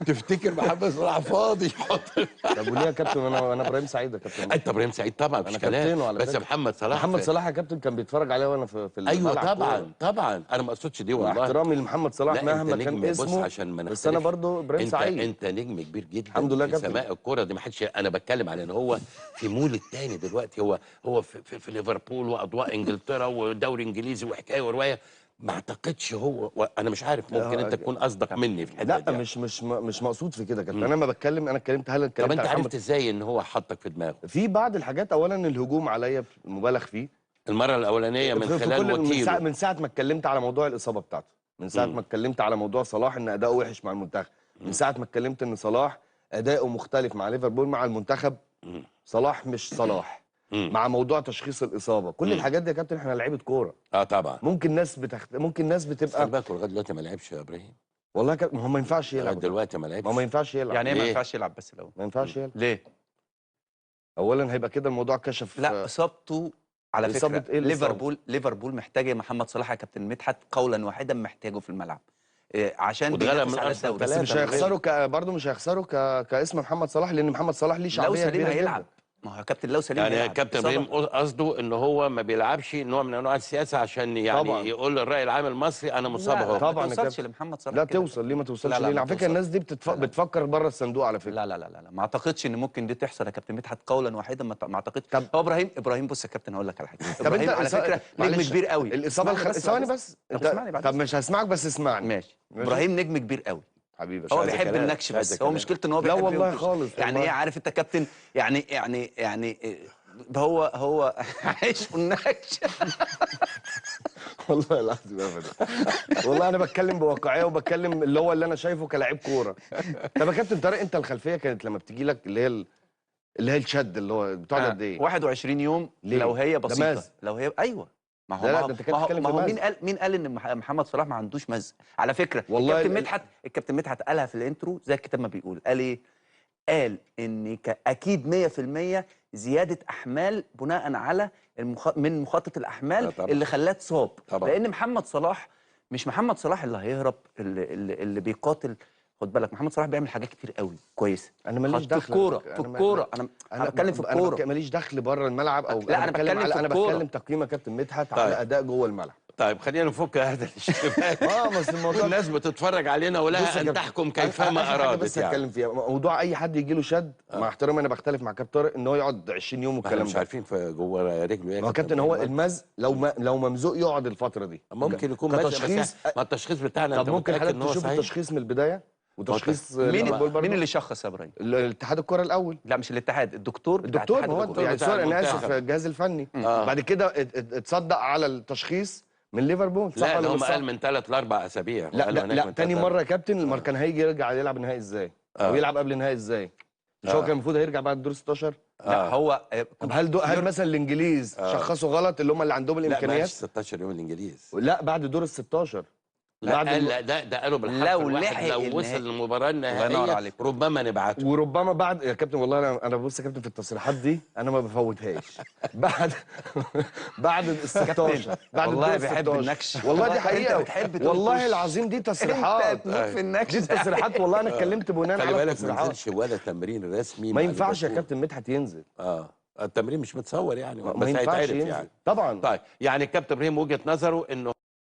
تفتكر محمد صلاح فاضي يحط طب وليه يا كابتن؟ انا ابراهيم سعيد يا كابتن. انت ابراهيم سعيد طبعا مفيش كلام، بس محمد صلاح محمد صلاح يا كابتن كان بيتفرج عليا وانا في ايوه الملعب طبعا كورة. طبعا، انا ما اقصدش دي والله، مع احترامي لمحمد صلاح لا مهما انت كان نجم، بص اسمه، عشان ما بس انا نختلفش، برضو ابراهيم سعيد. انت نجم كبير جدا الحمد لله في كابتن. سماء الكرة دي، ما حدش، انا بتكلم على ان هو في مول التاني دلوقتي، هو في ليفربول واضواء انجلترا ودوري انجليزي وحكايه وروايه، ما اعتقدش هو، انا مش عارف، ممكن انت تكون قصدك مني في الحته لا دي يعني. مش مقصود في كده يا كابتن. انا ما بتكلم، انا اتكلمت، هل طب اتكلمت انت على عرفت ازاي ان هو حطك في دماغه؟ في بعض الحاجات. اولا الهجوم عليا مبالغ فيه المره الاولانيه من في خلال كل وكيله، من ساعه ما اتكلمت على موضوع الاصابه بتاعته، من ساعه ما اتكلمت على موضوع صلاح ان اداؤه وحش مع المنتخب، من ساعه ما اتكلمت ان صلاح اداؤه مختلف مع ليفربول مع المنتخب، صلاح مش صلاح، مع موضوع تشخيص الاصابه، كل الحاجات دي يا كابتن احنا لعيبه كوره. طبعا ممكن ناس ممكن ناس بتبقى، خلي بالك لغايه دلوقتي ما لعبش يا ابراهيم، والله يا كابتن ما هو ما ينفعش لغايه يلعب، دلوقتي ما لعبش. ما ينفعش يلعب. يعني ايه ما ينفعش يلعب بس الاول؟ ما ينفعش يلعب ليه؟ اولا هيبقى كده الموضوع كشف. لا اصابته على إصابة فكره، إيه الإصابة؟ ليفربول محتاجه محمد صلاح يا كابتن مدحت قولا واحدا، محتاجه في الملعب عشان واتغلب بينافس من على أرسنال الدوري. بس مش هيخسروا برضه مش هيخسروا كاسم محمد صلاح، لان محمد صلاح ليه لو شعبيه سليم كبيره هيلعب، جدا. ما هو يا كابتن لو سليم يعني هيلعب. كابتن ابراهيم قصده ان هو ما بيلعبش نوع من انواع السياسه عشان يعني طبعا. يقول للراي العام المصري انا مصاب لا اهو. طبعا ما يا توصلش كابتن. لمحمد صلاح لا كده. توصل ليه؟ ما توصلش لا لا ليه؟ ما على فكره توصلش. الناس دي لا. بتفكر بره الصندوق على فكره. لا ما اعتقدش ان ممكن دي تحصل يا كابتن مدحت قولا واحدا، ما اعتقدش. طب هو ابراهيم بص يا كابتن هقول لك على حاجه، طب ابراهيم انت على فكره نجم معلش، كبير قوي. الاصابه ثواني بس طب اسمعني بعد طب مش هسمعك بس اسمعني. ماشي. ابراهيم نجم كبير قوي حبيبي، هو عايز بيحب كلام، النكش، مش عايز بس هو كلام. مشكلته ان هو لا بيحب والله ينكش. خالص يعني والله. ايه عارف انت كابتن، يعني هو عايش في النكش. والله العظيم ابدا. والله انا بتكلم بواقعيه وبتكلم اللي انا شايفه كلاعب كوره. طب يا كابتن طارق، انت الخلفيه كانت لما بتيجي لك اللي هي الشد اللي هو بتقعد قد ايه؟ 21 يوم. ليه؟ لو هي ده بسيطه، ماذ؟ لو هي ايوه. ما هو لا ما لا، هو ده انت كده ما هو, بتتكلم ما في هو ماذ. مين قال ان محمد صلاح ما عندوش مزق؟ على فكره والله الكابتن مدحت قالها في الانترو زي الكتاب ما بيقول. قال ايه؟ قال ان اكيد 100% زياده احمال بناء على من مخطط الاحمال اللي خلاه اتصاب. لان محمد صلاح مش محمد صلاح اللي هيهرب، اللي بيقاتل. خد بالك محمد صلاح بيعمل حاجات كتير قوي كويسه. انا ماليش دخل في الكوره انا بتكلم في الكوره. انا ماليش دخل بره الملعب، او لا انا بتكلم في انا الكوره. بتكلم تقييم يا كابتن مدحت على اداء جوه الملعب. طيب خلينا نفك هذا الاشتباك. بس الموضوع الناس بتتفرج علينا ولها ان تحكم كيفما ارادت. بس يعني هتكلم فيها موضوع اي حد يجي له شد، مع احترامي انا بختلف مع كابتن طارق ان هو يقعد 20 يوم والكلام ده. مش عارفين في جوه رجله ايه. ما هو كابتن هو المزق لو ممزوق يقعد الفتره دي ممكن يكون كتشخيص. ما التشخيص بتاعنا طب ممكن حضرتك تشوف التشخيص من البدايه وتشخيص مين اللي شخص يا ابراهيم؟ الاتحاد الكره الاول. لا مش الاتحاد، الدكتور ما هو يعني سوري انا اسف الجهاز الفني. بعد كده اتصدق على التشخيص من ليفربول. لا ده هم قال من 3 ل 4 اسابيع. لا تاني مره يا كابتن كان هيجي يرجع يلعب النهائي ازاي؟ او يلعب قبل النهائي ازاي؟ مش هو كان المفروض هيرجع بعد دور 16؟ لا هو طب هل مثلا الانجليز شخصوا غلط اللي هم اللي عندهم الامكانيات؟ لا 16 يوم الانجليز. لا بعد دور ال 16. لا ده قالوا بالحرف لو الواحد لو وصل للمباراه النهائيه ربما نبعته. وربما بعد يا كابتن والله انا ببص يا كابتن في التصريحات دي انا ما بفوتهاش. بعد ال 16 بعد والله بيحب النكش. والله دي حقيقه. بتحب والله العظيم دي تصريحات. انت هتموت في النكش. دي تصريحات والله انا اتكلمت بناء على التصريحات. ما نزلش ولا تمرين رسمي. ما ينفعش يا كابتن مدحت ينزل. التمرين مش متصور يعني، ما بس ينفعش هيتعرف ينزل يعني طبعا. طيب يعني الكابتن ابراهيم وجهه نظره انه